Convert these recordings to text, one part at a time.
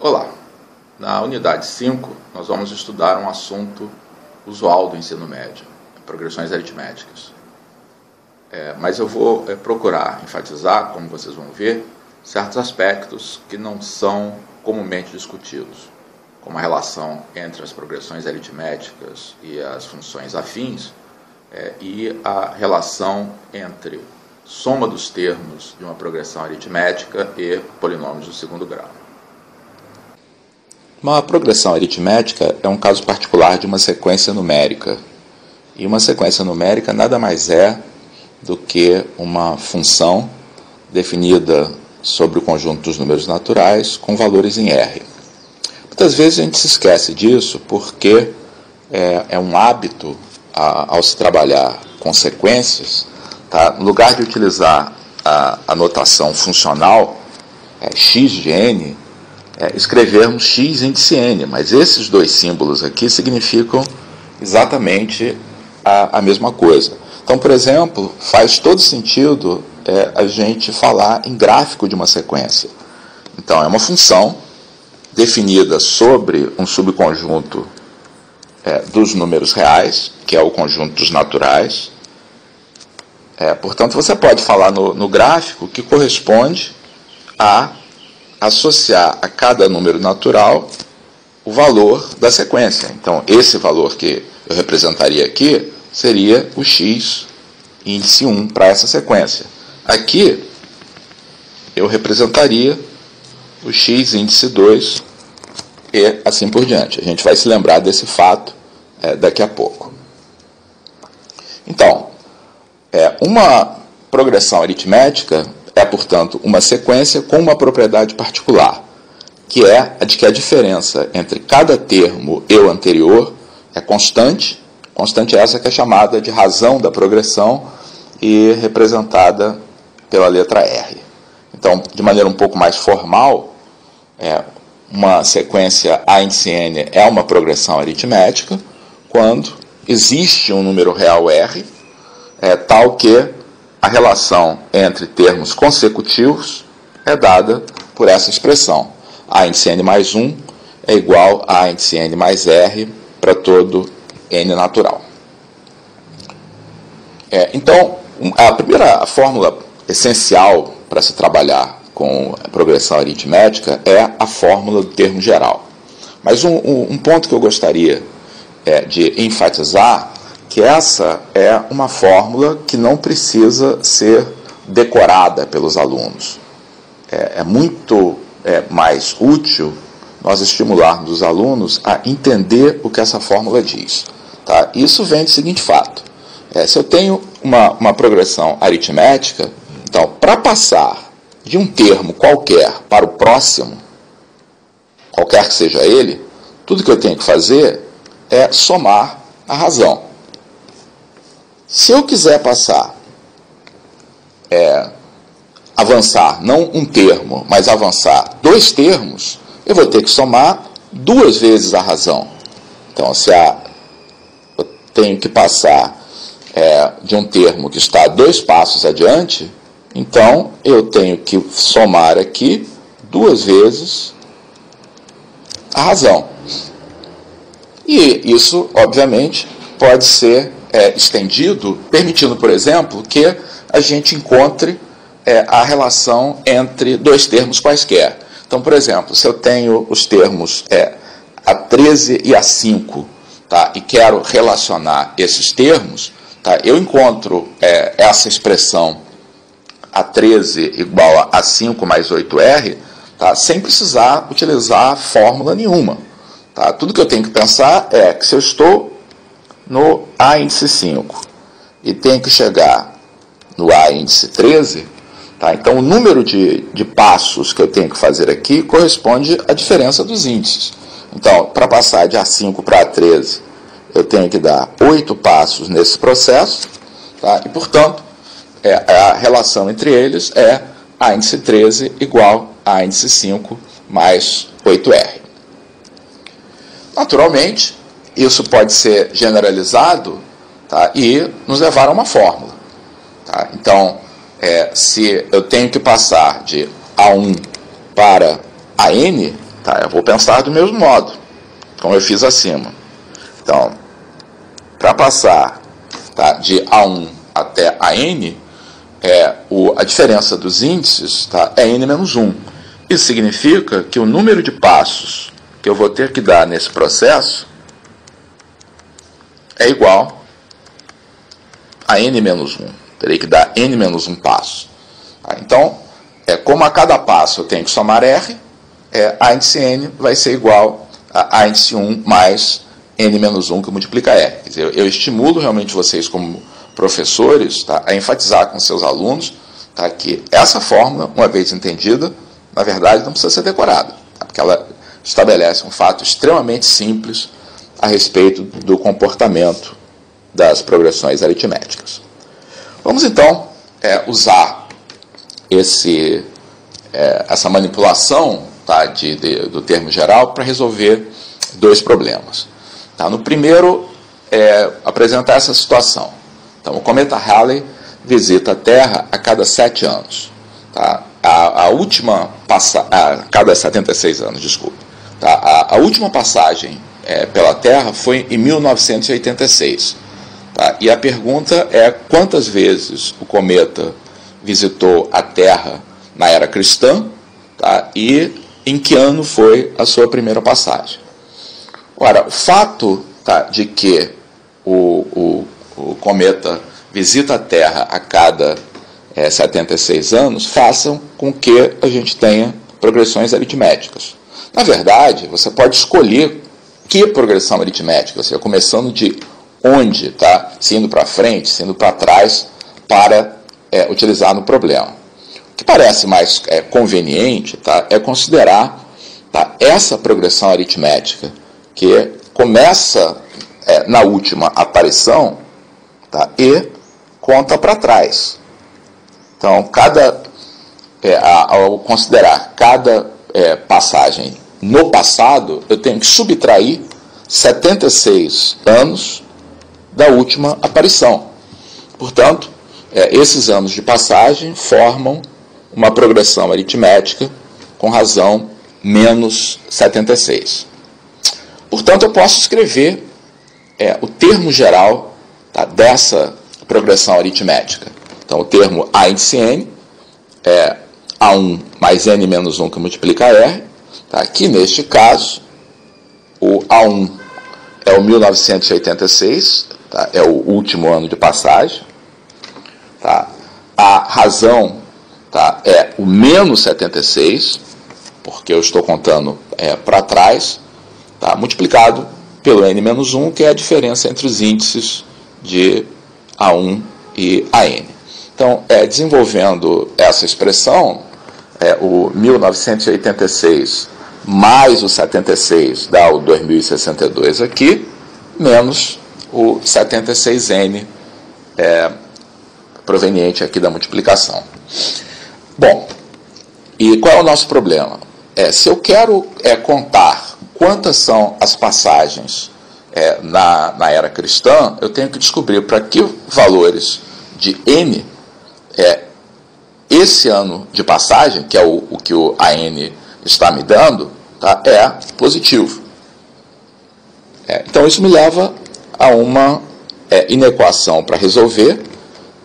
Olá, na unidade 5 nós vamos estudar um assunto usual do ensino médio, progressões aritméticas. Mas eu vou procurar enfatizar, como vocês vão ver, certos aspectos que não são comumente discutidos, como a relação entre as progressões aritméticas e as funções afins, e a relação entre soma dos termos de uma progressão aritmética e polinômios do segundo grau. Uma progressão aritmética é um caso particular de uma sequência numérica. E uma sequência numérica nada mais é do que uma função definida sobre o conjunto dos números naturais com valores em R. Muitas vezes a gente se esquece disso porque é um hábito ao se trabalhar com sequências, tá? No lugar de utilizar a notação funcional, x de n, escrevermos x índice n, mas esses dois símbolos aqui significam exatamente a mesma coisa. Então, por exemplo, faz todo sentido a gente falar em gráfico de uma sequência. Então, é uma função definida sobre um subconjunto dos números reais, que é o conjunto dos naturais. Portanto, você pode falar no gráfico que corresponde a associar a cada número natural o valor da sequência. Então, esse valor que eu representaria aqui seria o x índice 1 para essa sequência. Aqui, eu representaria o x índice 2 e assim por diante. A gente vai se lembrar desse fato daqui a pouco. Então, uma progressão aritmética portanto, uma sequência com uma propriedade particular, que é a de que a diferença entre cada termo e o anterior é constante. Constante essa que é chamada de razão da progressão e representada pela letra R. Então, de maneira um pouco mais formal, uma sequência A índice n é uma progressão aritmética quando existe um número real R, tal que a relação entre termos consecutivos é dada por essa expressão. A índice n mais 1 é igual a A índice n mais R para todo n natural. Então, a primeira fórmula essencial para se trabalhar com a progressão aritmética é a fórmula do termo geral. Mas um ponto que eu gostaria de enfatizar, que essa é uma fórmula que não precisa ser decorada pelos alunos. É muito mais útil nós estimularmos os alunos a entender o que essa fórmula diz. Tá? Isso vem do seguinte fato. Se eu tenho uma progressão aritmética, então, para passar de um termo qualquer para o próximo, qualquer que seja ele, tudo que eu tenho que fazer é somar a razão. Se eu quiser passar, avançar, não um termo, mas avançar dois termos, eu vou ter que somar duas vezes a razão. Então, se eu tenho que passar de um termo que está 2 passos adiante, então eu tenho que somar aqui duas vezes a razão. E isso, obviamente, pode ser estendido, permitindo, por exemplo, que a gente encontre a relação entre dois termos quaisquer. Então, por exemplo, se eu tenho os termos A13 e A5, tá, e quero relacionar esses termos, tá, eu encontro essa expressão A13 igual a A5 mais 8R, tá, sem precisar utilizar fórmula nenhuma. Tá? Tudo que eu tenho que pensar é que se eu estou no A índice 5 e tenho que chegar no A índice 13, tá? Então o número de passos que eu tenho que fazer aqui corresponde à diferença dos índices. Então, para passar de A5 para A13, eu tenho que dar 8 passos nesse processo, tá? E, portanto, a relação entre eles é A índice 13 igual a A índice 5 mais 8R. Naturalmente, isso pode ser generalizado, tá, e nos levar a uma fórmula. Tá? Então, se eu tenho que passar de A1 para AN, Tá, eu vou pensar do mesmo modo, como eu fiz acima. Então, para passar, tá, de A1 até a N, a diferença dos índices, tá, é N menos 1. Isso significa que o número de passos que eu vou ter que dar nesse processo é igual a N menos 1. Terei que dar N menos 1 passos. Tá, então, como a cada passo eu tenho que somar R, a índice N vai ser igual a índice 1 mais N menos 1 que multiplica R. Quer dizer, eu estimulo realmente vocês como professores, tá, a enfatizar com seus alunos, tá, que essa fórmula, uma vez entendida, na verdade não precisa ser decorada, tá, porque ela estabelece um fato extremamente simples a respeito do comportamento das progressões aritméticas. Vamos então usar essa manipulação, tá, do termo geral para resolver dois problemas. Tá, no primeiro, apresentar essa situação. Então, o cometa Halley visita a Terra a cada 7 anos. Tá? A cada 76 anos, desculpe. Tá? A última passagem pela Terra foi em 1986. Tá? E a pergunta é quantas vezes o cometa visitou a Terra na era cristã, tá? E em que ano foi a sua primeira passagem. Ora, o fato, tá, de que o cometa visita a Terra a cada 76 anos façam com que a gente tenha progressões aritméticas. Na verdade, você pode escolher que progressão aritmética, ou seja, começando de onde, tá, se indo para frente, se indo para trás, para utilizar no problema. O que parece mais conveniente, tá, é considerar, tá, essa progressão aritmética que começa na última aparição, tá, e conta para trás. Então, ao considerar cada passagem no passado, eu tenho que subtrair 76 anos da última aparição. Portanto, esses anos de passagem formam uma progressão aritmética com razão menos 76. Portanto, eu posso escrever o termo geral, tá, dessa progressão aritmética. Então, o termo A índice N é A1 mais N menos 1 que multiplica R, tá, que neste caso, o A1 é o 1986, tá, é o último ano de passagem. Tá, a razão, tá, é o menos 76, porque eu estou contando para trás, tá, multiplicado pelo N menos 1, que é a diferença entre os índices de A1 e AN. Então, desenvolvendo essa expressão, o 1986 mais o 76 dá o 2062 aqui, menos o 76N proveniente aqui da multiplicação. Bom, e qual é o nosso problema? Se eu quero contar quantas são as passagens na era cristã, eu tenho que descobrir para que valores de N esse ano de passagem, que é o que o AN está me dando, tá, é positivo. Então, isso me leva a uma inequação para resolver,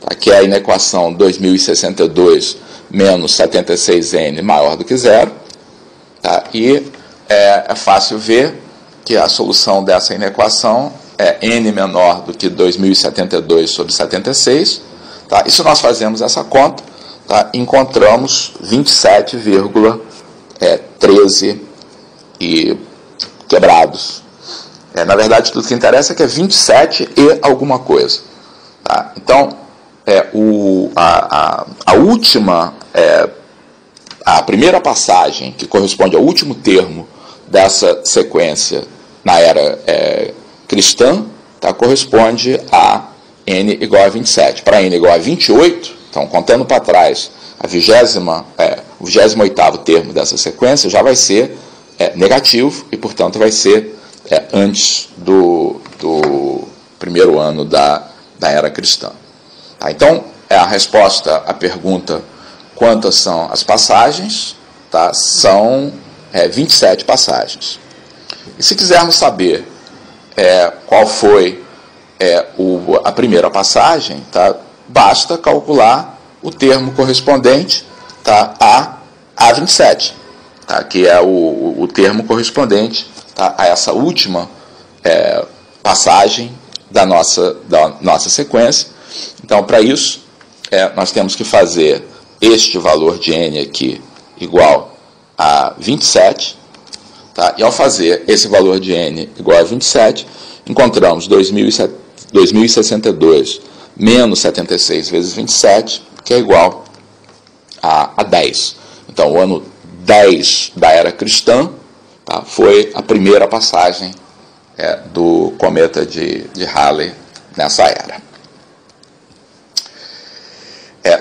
tá, que é a inequação 2062 menos 76N maior do que zero. Tá, e é fácil ver que a solução dessa inequação é N menor do que 2072 sobre 76. Tá, e se nós fazemos essa conta, tá, encontramos 27,13 e quebrados. Na verdade, tudo que interessa é que é 27 e alguma coisa. Tá? Então, a última, a primeira passagem, que corresponde ao último termo dessa sequência na era cristã, tá, corresponde a N igual a 27. Para N igual a 28, então, contando para trás, o 28º termo dessa sequência já vai ser negativo e, portanto, vai ser antes do primeiro ano da era cristã. Tá? Então, a resposta à pergunta quantas são as passagens, tá, são 27 passagens. E se quisermos saber qual foi a primeira passagem, tá, basta calcular o termo correspondente, tá, a 27, tá, que é o termo correspondente, tá, a essa última passagem da nossa sequência. Então, para isso, nós temos que fazer este valor de n aqui igual a 27, tá? E ao fazer esse valor de n igual a 27, encontramos 2062 menos 76 vezes 27, que é igual a 10. Então, o ano 10 da era cristã, tá, foi a primeira passagem do cometa de Halley nessa era.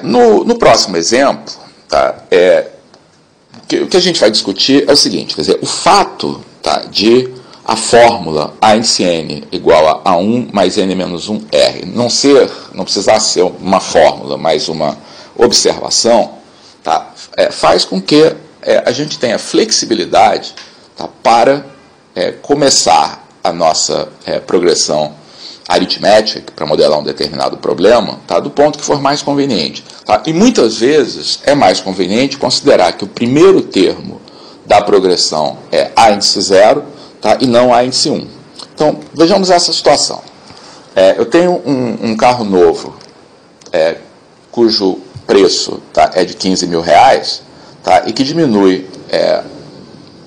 No próximo exemplo, tá, o que a gente vai discutir é o seguinte, quer dizer, o fato, tá, de a fórmula A índice n igual a 1 mais n menos 1r não precisar ser uma fórmula, mas uma observação, tá, faz com que a gente tenha flexibilidade, tá, para começar a nossa progressão aritmética para modelar um determinado problema, tá, do ponto que for mais conveniente. Tá? E muitas vezes é mais conveniente considerar que o primeiro termo da progressão é A índice 0, tá, e não A índice 1. Então, vejamos essa situação. Eu tenho um carro novo, cujo preço, tá, é de R$15.000, tá, e que diminui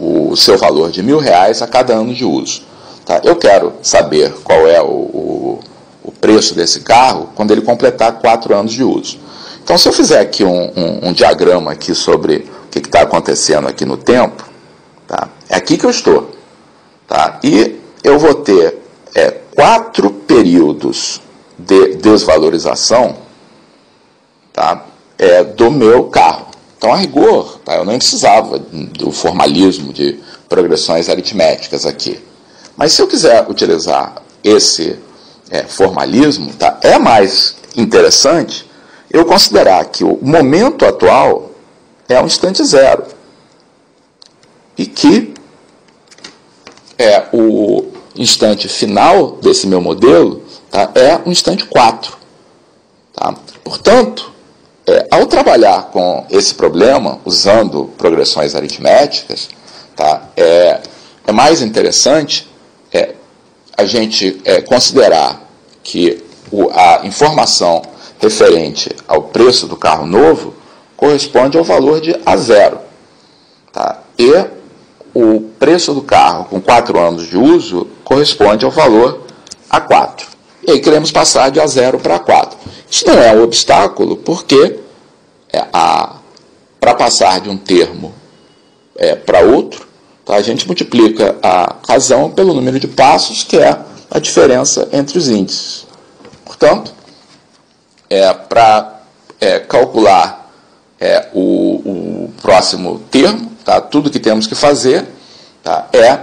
o seu valor de R$1.000 a cada ano de uso. Tá? Eu quero saber qual é o preço desse carro quando ele completar 4 anos de uso. Então, se eu fizer aqui um diagrama aqui sobre o que está acontecendo aqui no tempo, tá? É aqui que eu estou. Tá? E eu vou ter 4 períodos de desvalorização, tá, do meu carro. Então, a rigor, tá, eu nem precisava do formalismo de progressões aritméticas aqui. Mas se eu quiser utilizar esse formalismo, tá, é mais interessante eu considerar que o momento atual é um instante zero e que o instante final desse meu modelo, tá, é um instante 4. Tá? Portanto, ao trabalhar com esse problema, usando progressões aritméticas, tá, é mais interessante a gente considerar que a informação referente ao preço do carro novo corresponde ao valor de A0. Tá? E o preço do carro com 4 anos de uso corresponde ao valor A4. E aí queremos passar de A0 para A4. Isso não é um obstáculo, porque para passar de um termo para outro, tá, a gente multiplica a razão pelo número de passos, que é a diferença entre os índices. Portanto, para calcular o próximo termo, tá, tudo que temos que fazer, tá, é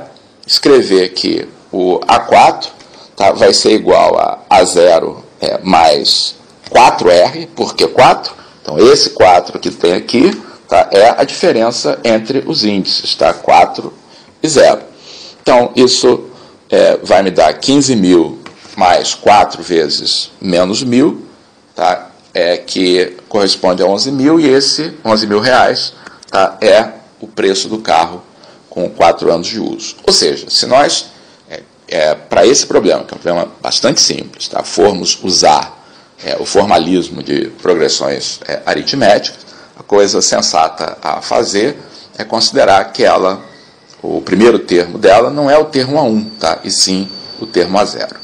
escrever que o A4, tá, vai ser igual a A0 mais 4R, por que 4? Então, esse 4 que tem aqui, tá, é a diferença entre os índices, tá, 4 e 0. Então, isso vai me dar 15.000 mais 4 vezes menos 1.000, tá, que corresponde a 11.000, e esse R$11.000, tá, é o preço do carro com 4 anos de uso. Ou seja, se nós, para esse problema, que é um problema bastante simples, tá, formos usar o formalismo de progressões aritméticas, a coisa sensata a fazer é considerar que o primeiro termo dela não é o termo A1, tá, e sim o termo A0.